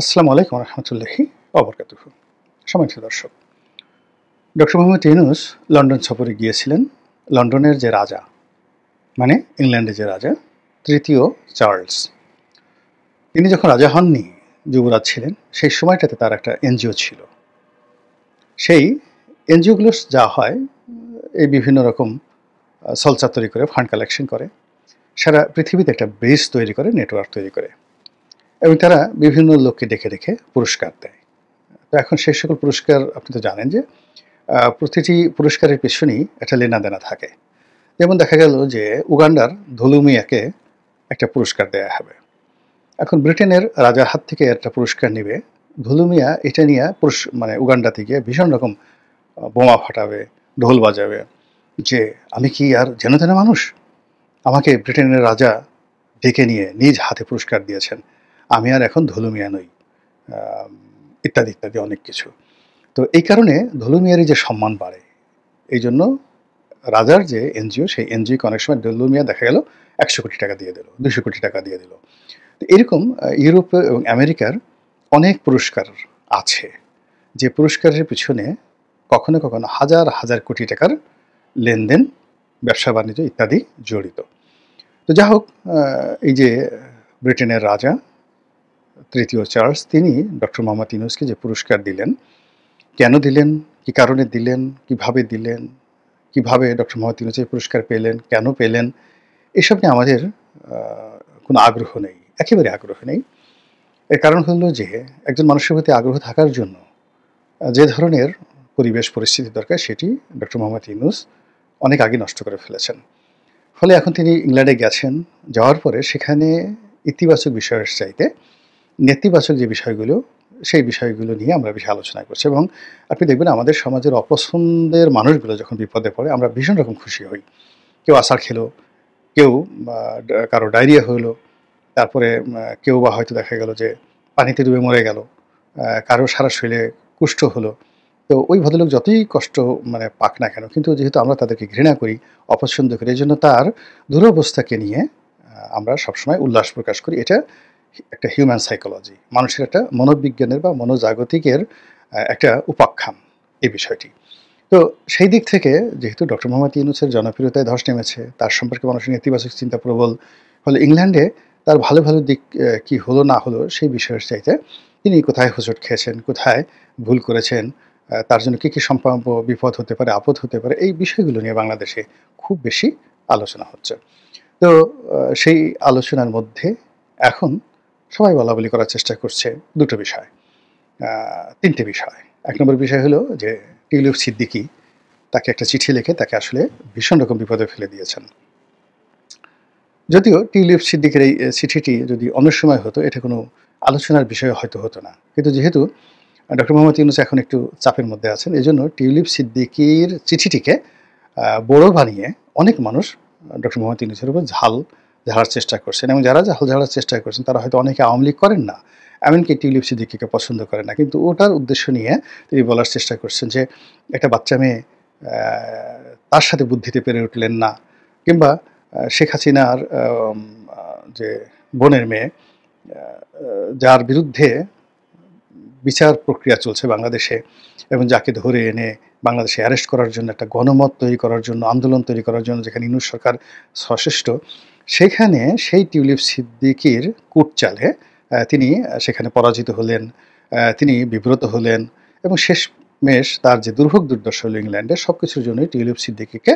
আসসালামু আলাইকুম রহমতুল্লাহি ওবরকাতুহু। সম্মানিত দর্শক, ডক্টর মোহাম্মদ ইউনূস লন্ডন সফরে গিয়েছিলেন। লন্ডনের যে রাজা, মানে ইংল্যান্ডের যে রাজা, তৃতীয় চার্লস, তিনি যখন রাজা হননি, যুবরাজ ছিলেন, সেই সময়টাতে তার একটা এনজিও ছিল। সেই এনজিওগুলো যা হয়, এই বিভিন্ন রকম সলচার তৈরি করে, ফান্ড কালেকশন করে, সারা পৃথিবীতে একটা বেস তৈরি করে, নেটওয়ার্ক তৈরি করে, এবং তারা বিভিন্ন লোককে ডেকে ডেকে পুরস্কার দেয়। তো এখন সেই সকল পুরস্কার আপনি তো জানেন যে প্রতিটি পুরস্কারের পেছনেই একটা লেনাদেনা থাকে। যেমন দেখা গেল যে উগান্ডার ধুলু মিয়াকে একটা পুরস্কার দেয়া হবে। এখন ব্রিটেনের রাজার হাত থেকে একটা পুরস্কার নেবে, ধুলু মিয়া এটা নিয়ে মানে উগান্ডাতে গিয়ে ভীষণ রকম বোমা ফাটাবে, ঢোল বাজাবে, যে আমি কি আর যেন তেন মানুষ, আমাকে ব্রিটেনের রাজা ডেকে নিয়ে নিজ হাতে পুরস্কার দিয়েছেন, আমি আর এখন ধুলু মিয়া নই, ইত্যাদি ইত্যাদি অনেক কিছু। তো এই কারণে ধুলু মিয়ারই যে সম্মান বাড়ে, এই জন্য রাজার যে এনজিও, সেই এনজিওকে অনেক সময় ধুলু মিয়া দেখা গেল 100 কোটি টাকা দিয়ে দিল, 200 কোটি টাকা দিয়ে দিল। তো এরকম ইউরোপ এবং আমেরিকার অনেক পুরস্কার আছে, যে পুরস্কারের পিছনে কখনো কখনো হাজার হাজার কোটি টাকার লেনদেন, ব্যবসা বাণিজ্য ইত্যাদি জড়িত। তো যা হোক, এই যে ব্রিটেনের রাজা তৃতীয় চার্লস, তিনি ডক্টর মোহাম্মদ ইউনূসকে যে পুরস্কার দিলেন, কেন দিলেন, কী কারণে দিলেন, কিভাবে দিলেন, কিভাবে ডক্টর মোহাম্মদ ইউনূস এই পুরস্কার পেলেন, কেন পেলেন, এসব নিয়ে আমাদের কোনো আগ্রহ নেই, একেবারে আগ্রহ নেই। এর কারণ হলো যে একজন মানুষের প্রতি আগ্রহ থাকার জন্য যে ধরনের পরিবেশ পরিস্থিতি দরকার, সেটি ডক্টর মোহাম্মদ ইউনূস অনেক আগে নষ্ট করে ফেলেছেন। ফলে এখন তিনি ইংল্যান্ডে গেছেন, যাওয়ার পরে সেখানে ইতিবাচক বিষয়ের চাইতে নেতিবাচক যে বিষয়গুলো, সেই বিষয়গুলো নিয়ে আমরা বেশি আলোচনা করছি। এবং আপনি দেখবেন আমাদের সমাজের অপছন্দের মানুষগুলো যখন বিপদে পড়ে, আমরা ভীষণ রকম খুশি হই। কেউ আছাড় খেলো, কেউ কারো ডায়রিয়া হইলো, তারপরে কেউ বা হয়তো দেখা গেল যে পানিতে ডুবে মরে গেল, কারো সারা শরীরে কুষ্ঠ হলো। তো ওই ভদ্রলোক যতই কষ্ট মানে পাক না কেন, কিন্তু যেহেতু আমরা তাদেরকে ঘৃণা করি, অপছন্দ করি, এই জন্য তার দুরবস্থাকে নিয়ে আমরা সবসময় উল্লাস প্রকাশ করি। এটা একটা হিউম্যান সাইকোলজি, মানুষের একটা মনোবিজ্ঞানের বা মনোজাগতিকের একটা উপাখ্যান এই বিষয়টি। তো সেই দিক থেকে যেহেতু ডক্টর মোহাম্মদ ইউনূসের জনপ্রিয়তায় ধস নেমেছে, তার সম্পর্কে মানুষের নেতিবাচক চিন্তা প্রবল, ফলে ইংল্যান্ডে তার ভালো ভালো দিক কী হলো না হলো সেই বিষয়ের চাইতে তিনি কোথায় হোঁচট খেয়েছেন, কোথায় ভুল করেছেন, তার জন্য কী কী সম্ভাব্য বিপদ হতে পারে, আপদ হতে পারে, এই বিষয়গুলো নিয়ে বাংলাদেশে খুব বেশি আলোচনা হচ্ছে। তো সেই আলোচনার মধ্যে এখন সবাই বলাবলি করার চেষ্টা করছে দুটো বিষয়, তিনটে বিষয়। 1 নম্বর বিষয় হলো যে টিউলিপ সিদ্দিকী তাকে একটা চিঠি লিখে তাকে আসলে ভীষণ রকম বিপদে ফেলে দিয়েছেন। যদিও টিউলিপ সিদ্দিকের এই চিঠিটি যদি অন্য সময় হতো, এটা কোনো আলোচনার বিষয় হয়তো হতো না, কিন্তু যেহেতু ডক্টর মোহাম্মদ ইউনূস এখন একটু চাপের মধ্যে আছেন, এজন্য টিউলিপ সিদ্দিকীর চিঠিটিকে বড় বানিয়ে অনেক মানুষ ডক্টর মোহাম্মদ ইউনূসের উপর ঝাল ঝাড়ার চেষ্টা করছেন। এবং যারা ঝাল ঝাড়ার চেষ্টা করছেন তারা হয়তো অনেকে আওয়ামী লীগ করেন না, এমনকি টিউলিপ সিদ্দিকীকে পছন্দ করেন না, কিন্তু ওটার উদ্দেশ্য নিয়ে তিনি বলার চেষ্টা করছেন যে একটা বাচ্চা মেয়ে তার সাথে বুদ্ধিতে পেরে উঠলেন না, কিংবা শেখ হাসিনার যে বোনের মেয়ে, যার বিরুদ্ধে বিচার প্রক্রিয়া চলছে বাংলাদেশে, এবং যাকে ধরে এনে বাংলাদেশে অ্যারেস্ট করার জন্য, একটা গণমত তৈরি করার জন্য, আন্দোলন তৈরি করার জন্য যেখানে ইউনূস সরকার সচেষ্ট, সেখানে সেই টিউলিপ সিদ্দিকীর কূটচালে তিনি সেখানে পরাজিত হলেন, তিনি বিব্রত হলেন, এবং শেষমেশ তার যে দুর্ভোগ দুর্দশা হলো ইংল্যান্ডে, সব কিছুর জন্যই টিউলিপ সিদ্দিকীকে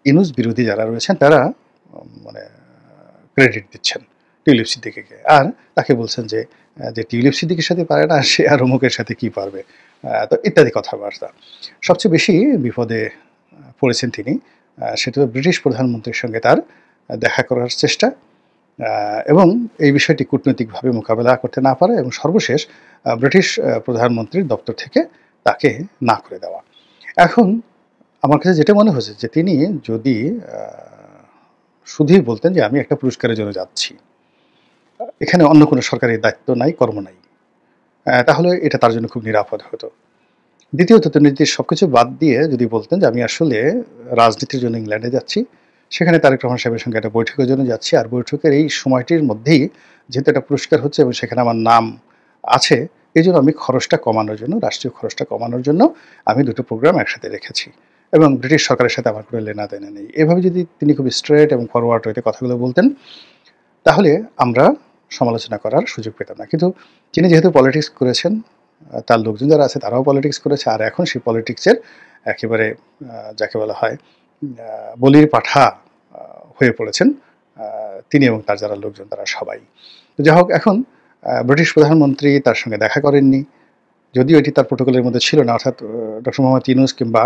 ইউনূস বিরোধী যারা রয়েছেন তারা মানে ক্রেডিট দিচ্ছেন টিউলিপ সিদ্দিকীকে, আর তাকে বলছেন যে যে টিউলিপ সিদ্দিকীর সাথে পারে না, সে আর অমুকের সাথে কি পারবে, তো ইত্যাদি কথাবার্তা। সবচেয়ে বেশি বিপদে পড়েছেন তিনি, সেটা ব্রিটিশ প্রধানমন্ত্রীর সঙ্গে তার দেখা করার চেষ্টা, এবং এই বিষয়টি কূটনৈতিকভাবে মোকাবেলা করতে না পারে, এবং সর্বশেষ ব্রিটিশ প্রধানমন্ত্রীর দপ্তর থেকে তাকে না করে দেওয়া। এখন আমার কাছে যেটা মনে হয়েছে যে তিনি যদি শুধুই বলতেন যে আমি একটা পুরস্কারের জন্য যাচ্ছি, এখানে অন্য কোনো সরকারি দায়িত্ব নাই, কর্ম নাই, তাহলে এটা তার জন্য খুব নিরাপদ হতো। দ্বিতীয়ত, তিনি যদি সবকিছু বাদ দিয়ে যদি বলতেন যে আমি আসলে রাজনীতির জন্য ইংল্যান্ডে যাচ্ছি, সেখানে তারেক রহমান সাহেবের সঙ্গে একটা বৈঠকের জন্য যাচ্ছি, আর বৈঠকের এই সময়টির মধ্যেই যেহেতু একটা পুরস্কার হচ্ছে এবং সেখানে আমার নাম আছে, এই জন্য আমি খরচটা কমানোর জন্য, রাষ্ট্রীয় খরচটা কমানোর জন্য আমি দুটো প্রোগ্রাম একসাথে রেখেছি এবং ব্রিটিশ সরকারের সাথে আমার কোনো লেনাদেনা নেই। এভাবে যদি তিনি খুব স্ট্রেট এবং ফরওয়ার্ড ওয়েতে কথাগুলো বলতেন, তাহলে আমরা সমালোচনা করার সুযোগ পেতাম না। কিন্তু তিনি যেহেতু পলিটিক্স করেছেন, তার লোকজন যারা আছে তারাও পলিটিক্স করেছে, আর এখন সেই পলিটিক্সের একেবারে যাকে বলা হয় বলির পাঠা হয়ে পড়েছেন তিনি এবং তার যারা লোকজন তারা সবাই। তো যাই হোক, এখন ব্রিটিশ প্রধানমন্ত্রী তার সঙ্গে দেখা করেননি, যদিও এটি তার প্রোটোকলের মধ্যে ছিল না, অর্থাৎ ডক্টর মোহাম্মদ ইউনূস কিংবা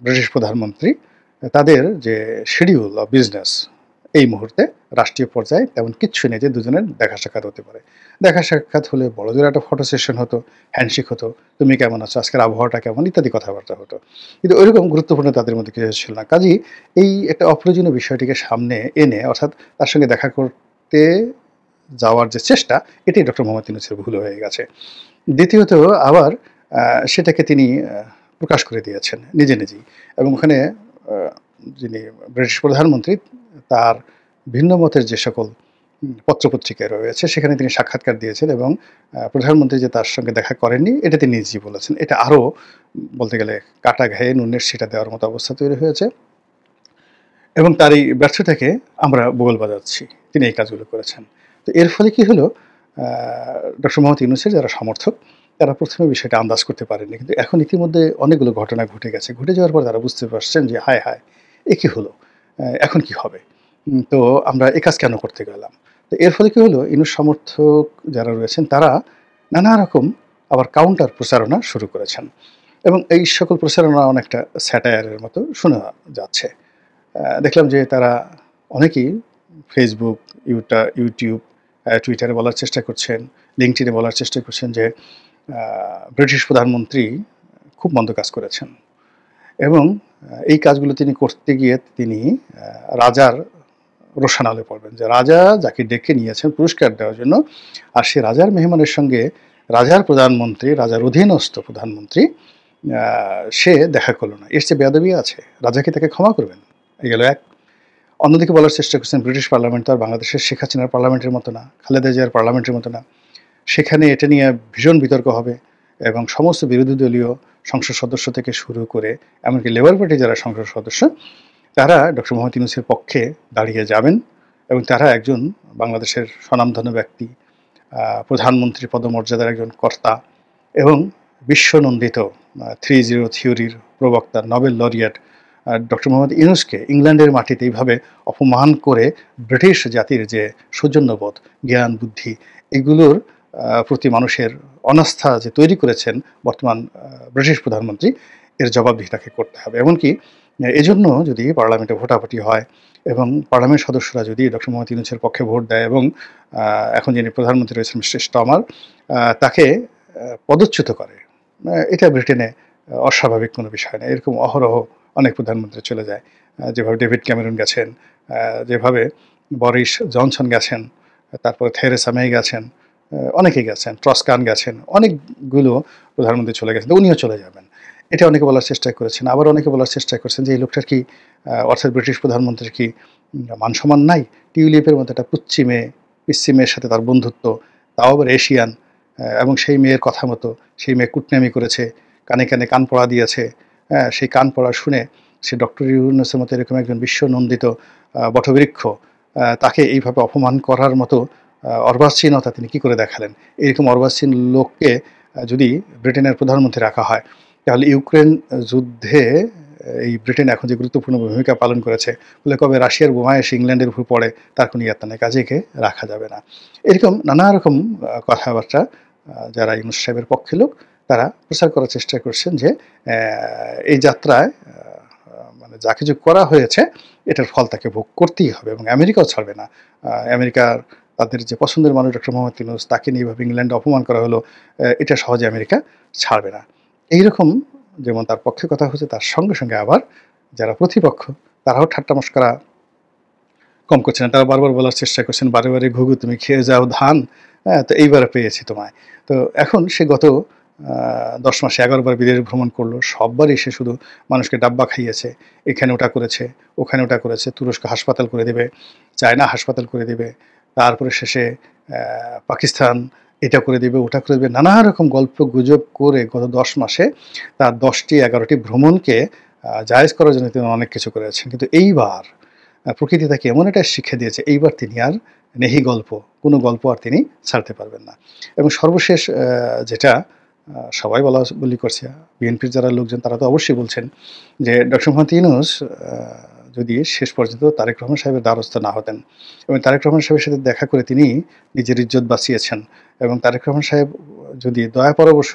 ব্রিটিশ প্রধানমন্ত্রী তাদের যে শিডিউল অফ বিজনেস এই মুহূর্তে রাষ্ট্রীয় পর্যায়ে তেমন কিচ্ছু নেই যে দুজনের দেখা সাক্ষাৎ হতে পারে। দেখা সাক্ষাৎ হলে বড় জোর একটা ফটো সেশন হতো, হ্যান্ডশেক হতো, তুমি কেমন আছো, আজকের আবহাওয়াটা কেমন, ইত্যাদি কথাবার্তা হতো। কিন্তু ওইরকম গুরুত্বপূর্ণ তাদের মধ্যে কিছু ছিল না। কাজেই এই একটা অপ্রয়োজনীয় বিষয়টিকে সামনে এনে, অর্থাৎ তার সঙ্গে দেখা করতে যাওয়ার যে চেষ্টা, এটি ডক্টর মোহাম্মদ ইউনূসের ভুল হয়ে গেছে। দ্বিতীয়ত আবার সেটাকে তিনি প্রকাশ করে দিয়েছেন নিজে নিজেই, এবং ওখানে যিনি ব্রিটিশ প্রধানমন্ত্রী তার ভিন্ন মতের যে সকল পত্রপত্রিকায় রয়েছে সেখানে তিনি সাক্ষাৎকার দিয়েছেন, এবং প্রধানমন্ত্রী যে তার সঙ্গে দেখা করেননি এটা তিনি নিজেই বলেছেন। এটা আরও বলতে গেলে কাটা ঘায়ে নুনের ছিটা দেওয়ার মতো অবস্থা তৈরি হয়েছে, এবং তার এই ব্যর্থতাকে আমরা বোল বাজাচ্ছি। তিনি এই কাজগুলো করেছেন। তো এর ফলে কি হলো, ডক্টর মোহাম্মদ ইউনূসের যারা সমর্থক তারা প্রথমে বিষয়টা আন্দাজ করতে পারেননি, কিন্তু এখন ইতিমধ্যে অনেকগুলো ঘটনা ঘটে গেছে। ঘটে যাওয়ার পর তারা বুঝতে পারছেন যে হায় হায়, এ কী হলো, এখন কি হবে, তো আমরা এ কাজ কেন করতে গেলাম। তো এর ফলে কি হলো, ইউনূস সমর্থক যারা রয়েছেন তারা নানা রকম আবার কাউন্টার প্রচারণা শুরু করেছেন, এবং এই সকল প্রচারণা অনেকটা স্যাটায়ারের মতো শোনা যাচ্ছে। দেখলাম যে তারা অনেকেই ফেসবুক, ইউটিউব, টুইটারে বলার চেষ্টা করছেন, লিঙ্কডইনে বলার চেষ্টা করছেন যে ব্রিটিশ প্রধানমন্ত্রী খুব মন্দ কাজ করেছেন, এবং এই কাজগুলো তিনি করতে গিয়ে তিনি রাজার রোষানলে পড়বেন, যে রাজা যাকে ডেকে নিয়েছেন পুরস্কার দেওয়ার জন্য, আর সে রাজার মেহমানের সঙ্গে রাজার প্রধানমন্ত্রী, রাজার অধীনস্থ প্রধানমন্ত্রী সে দেখা করলো না। এর চেয়ে বেয়াদবি আছে? রাজা কি তাকে ক্ষমা করবেন? এই গেল এক। অন্যদিকে বলার চেষ্টা করছেন ব্রিটিশ পার্লামেন্ট তো আর বাংলাদেশের শেখ হাসিনার পার্লামেন্টের মতো না, খালেদা জিয়ার পার্লামেন্টের মতো না। সেখানে এটা নিয়ে ভীষণ বিতর্ক হবে, এবং সমস্ত বিরোধী দলীয় সংসদ সদস্য থেকে শুরু করে এমনকি লেবার পার্টির যারা সংসদ সদস্য তারা ডক্টর মোহাম্মদ ইউনূসের পক্ষে দাঁড়িয়ে যাবেন, এবং তারা একজন বাংলাদেশের স্বনামধন্য ব্যক্তি, প্রধানমন্ত্রী পদমর্যাদার একজন কর্তা, এবং বিশ্বনন্দিত 3-0 থিওরির প্রবক্তা, নোবেল লরিয়েট ডক্টর মোহাম্মদ ইউনূসকে ইংল্যান্ডের মাটিতে এইভাবে অপমান করে ব্রিটিশ জাতির যে সৌজন্যবোধ, জ্ঞান, বুদ্ধি এগুলোর প্রতি মানুষের অনাস্থা যে তৈরি করেছেন বর্তমান ব্রিটিশ প্রধানমন্ত্রী, এর জবাবদিহি তাকে করতে হবে। এমনকি এজন্য যদি পার্লামেন্টে ভোটাভুটি হয় এবং পার্লামেন্ট সদস্যরা যদি ডক্টর মোহাম্মদ ইউনূসের পক্ষে ভোট দেয়, এবং এখন যিনি প্রধানমন্ত্রী রয়েছেন মিস্টার স্টমার তাকে পদচ্যুত করে, এটা ব্রিটেনে অস্বাভাবিক কোনো বিষয় না। এরকম অহরহ অনেক প্রধানমন্ত্রী চলে যায়, যেভাবে ডেভিড ক্যামেরন গেছেন, যেভাবে বরিস জনসন গেছেন, তারপরে থেরেসা মে গেছেন, অনেকেই গেছেন, ট্রসকান গেছেন, অনেকগুলো প্রধানমন্ত্রী চলে গেছেন, উনিও চলে যাবেন। এটা অনেকে বলার চেষ্টা করেছেন। আবার অনেকে বলার চেষ্টা করছেন যে এই লোকটার কি অর্থাৎ ব্রিটিশ প্রধানমন্ত্রীর কি মান সম্মান নাই? টিউলিপের মতো একটা পিচ্ছি মেয়ের সাথে তার বন্ধুত্ব, তাও আবার এশিয়ান, এবং সেই মেয়ের কথা মতো সেই মেয়ে কুটনামি করেছে, কানে কানে কান পড়া দিয়েছে। সেই কান পড়া শুনে সে ডক্টর ইউনূসের মতো এরকম একজন বিশ্বনন্দিত বটবৃক্ষ, তাকে এইভাবে অপমান করার মতো অর্বাচীনতা তিনি কী করে দেখালেন? এরকম অর্বাচীন লোককে যদি ব্রিটেনের প্রধানমন্ত্রী রাখা হয়, তাহলে ইউক্রেন যুদ্ধে এই ব্রিটেন এখন যে গুরুত্বপূর্ণ ভূমিকা পালন করেছে, বলে কবে রাশিয়ার বোমা এসে ইংল্যান্ডের উপর পড়ে তার কোনো ইয়াত্তা নেই, কাজে একে রাখা যাবে না। এরকম নানা রকম কথাবার্তা যারা ইউনূস সাহেবের পক্ষে লোক তারা প্রচার করার চেষ্টা করছেন যে এই যাত্রায় মানে যা কিছু করা হয়েছে এটার ফল তাকে ভোগ করতেই হবে, এবং আমেরিকাও ছাড়বে না। আমেরিকার তাদের যে পছন্দের মানুষ ডক্টর মোহাম্মদ ইউনূস, তাকে নিয়ে এইভাবে ইংল্যান্ডে অপমান করা হলো, এটা সহজে আমেরিকা ছাড়বে না। এইরকম যেমন তার পক্ষে কথা হচ্ছে, তার সঙ্গে সঙ্গে আবার যারা প্রতিপক্ষ তারাও ঠাট্টা মশকরা কম করছে না। তারা বারবার বলার চেষ্টা করছেন, বারে বারে ঘুঘু তুমি খেয়ে যাও ধান, তো এইবারে পেয়েছি তোমায়। তো এখন সে গত 10 মাসে 11 বার বিদেশ ভ্রমণ করলো, সববারই সে শুধু মানুষকে ডাব্বা খাইয়েছে, এখানে ওটা করেছে, ওখানে ওটা করেছে, তুরস্ক হাসপাতাল করে দেবে, চায়না হাসপাতাল করে দেবে, তারপরে শেষে পাকিস্তান এটা করে দেবে, ওটা করে দেবে, নানা রকম গল্প গুজব করে গত 10 মাসে তার 10টি 11টি ভ্রমণকে জায়েজ করার জন্য তিনি অনেক কিছু করেছেন। কিন্তু এইবার প্রকৃতি তাকে এমন একটা শিক্ষা দিয়েছে, এইবার তিনি আর নেহি গল্প, কোনো গল্প আর তিনি ছাড়তে পারবেন না। এবং সর্বশেষ যেটা সবাই বলা-বলি করছে, বিএনপির যারা লোকজন তারা তো অবশ্যই বলছেন যে ডক্টর মোহাম্মদ ইউনূস যদি শেষ পর্যন্ত তারেক রহমান সাহেবের দ্বারস্থ না হতেন এবং তারেক রহমান সাহেবের সাথে দেখা করে তিনি নিজের ইজ্জত বাঁচিয়েছেন এবং তারেক রহমান সাহেব যদি দয়া পরবশ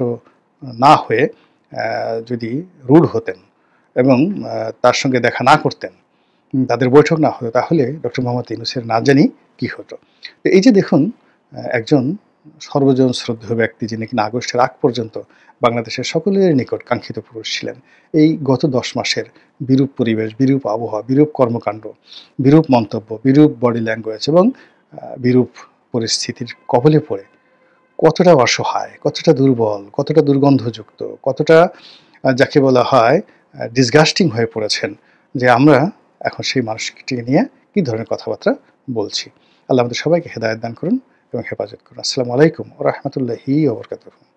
না হয়ে যদি রূঢ় হতেন এবং তার সঙ্গে দেখা না করতেন, তাদের বৈঠক না হতো, তাহলে ডক্টর মোহাম্মদ ইউনূসের না জানি কি হতো। তো এই যে দেখুন, একজন সর্বজন শ্রদ্ধেয় ব্যক্তি যিনি কিনা আগস্টের আগ পর্যন্ত বাংলাদেশের সকলের নিকট কাঙ্ক্ষিত পুরুষ ছিলেন, এই গত 10 মাসের বিরূপ পরিবেশ, বিরূপ আবহাওয়া, বিরূপ কর্মকাণ্ড, বিরূপ মন্তব্য, বিরূপ বডি ল্যাঙ্গুয়েজ এবং বিরূপ পরিস্থিতির কবলে পড়ে কতটা অসহায়, কতটা দুর্বল, কতটা দুর্গন্ধযুক্ত, কতটা যাকে বলা হয় ডিসগাস্টিং হয়ে পড়েছেন, যে আমরা এখন সেই মানুষটিকে নিয়ে কী ধরনের কথাবার্তা বলছি। আল্লাহ আমাদের সবাইকে হেদায়েত দান করুন এবং হেফাজত করুন। আসসালামু আলাইকুম ওয়া রাহমাতুল্লাহি ওয়া বারাকাতুহু।